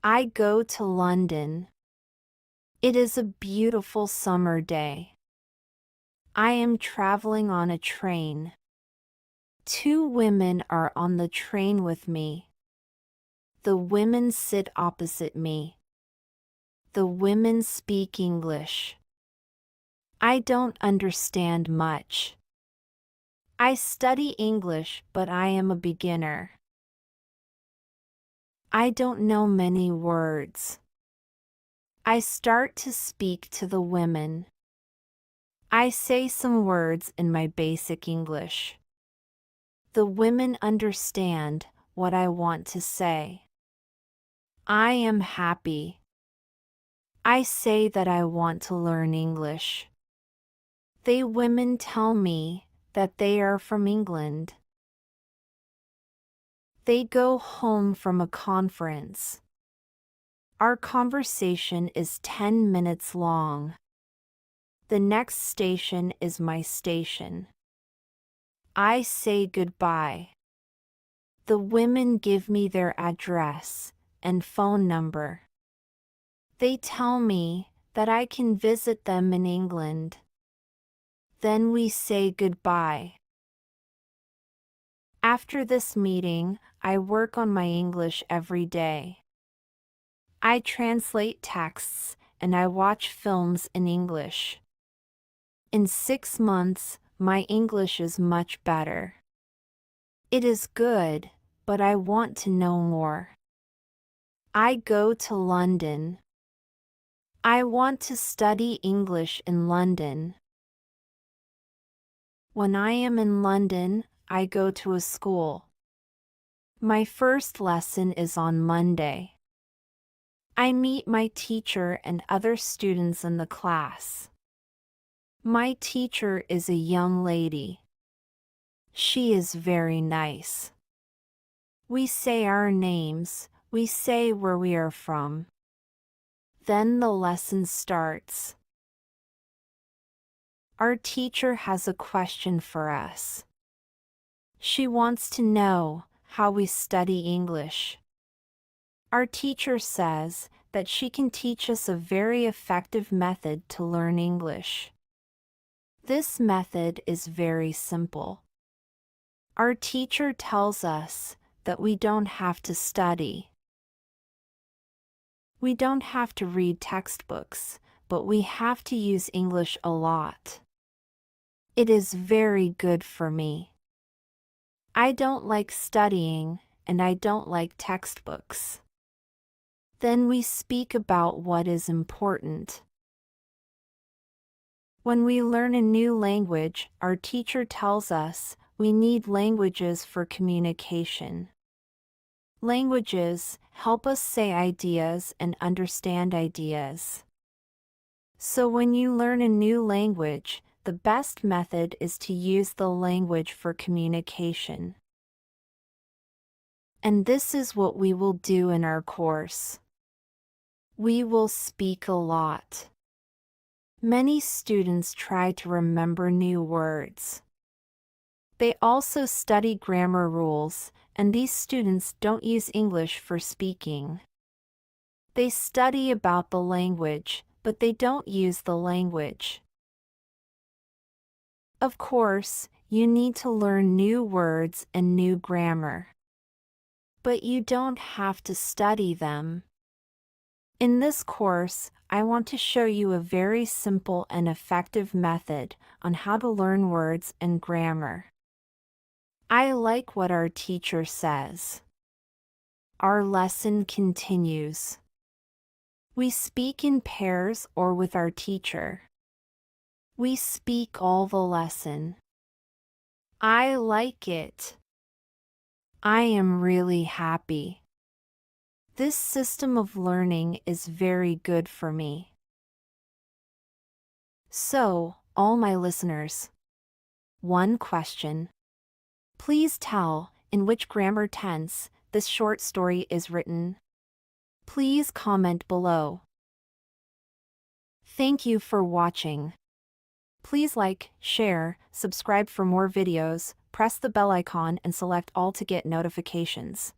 I go to London. It is a beautiful summer day. I am traveling on a train. Two women are on the train with me. The women sit opposite me. The women speak English. I don't understand much. I study English, but I am a beginner. I don't know many words. I start to speak to the women. I say some words in my basic English. The women understand what I want to say. I am happy. I say that I want to learn English. They women tell me that they are from England. They go home from a conference. Our conversation is 10 minutes long. The next station is my station. I say goodbye. The women give me their address and phone number. They tell me that I can visit them in England. Then we say goodbye. After this meeting, I work on my English every day. I translate texts and I watch films in English. In 6 months, my English is much better. It is good, but I want to know more. I go to London. I want to study English in London. When I am in London, I go to a school. My first lesson is on Monday. I meet my teacher and other students in the class. My teacher is a young lady. She is very nice. We say our names, we say where we are from. Then the lesson starts. Our teacher has a question for us. She wants to know how we study English. Our teacher says that she can teach us a very effective method to learn English. This method is very simple. Our teacher tells us that we don't have to study. We don't have to read textbooks, but we have to use English a lot. It is very good for me. I don't like studying, and I don't like textbooks. Then we speak about what is important. When we learn a new language, our teacher tells us we need languages for communication. Languages help us say ideas and understand ideas. So when you learn a new language, the best method is to use the language for communication. And this is what we will do in our course. We will speak a lot. Many students try to remember new words. They also study grammar rules, and these students don't use English for speaking. They study about the language, but they don't use the language. Of course, you need to learn new words and new grammar. But you don't have to study them. In this course, I want to show you a very simple and effective method on how to learn words and grammar. I like what our teacher says. Our lesson continues. We speak in pairs or with our teacher. We speak all the lesson. I like it. I am really happy. This system of learning is very good for me. So, all my listeners, one question. Please tell in which grammar tense this short story is written. Please comment below. Thank you for watching. Please like, share, subscribe for more videos, press the bell icon and select all to get notifications.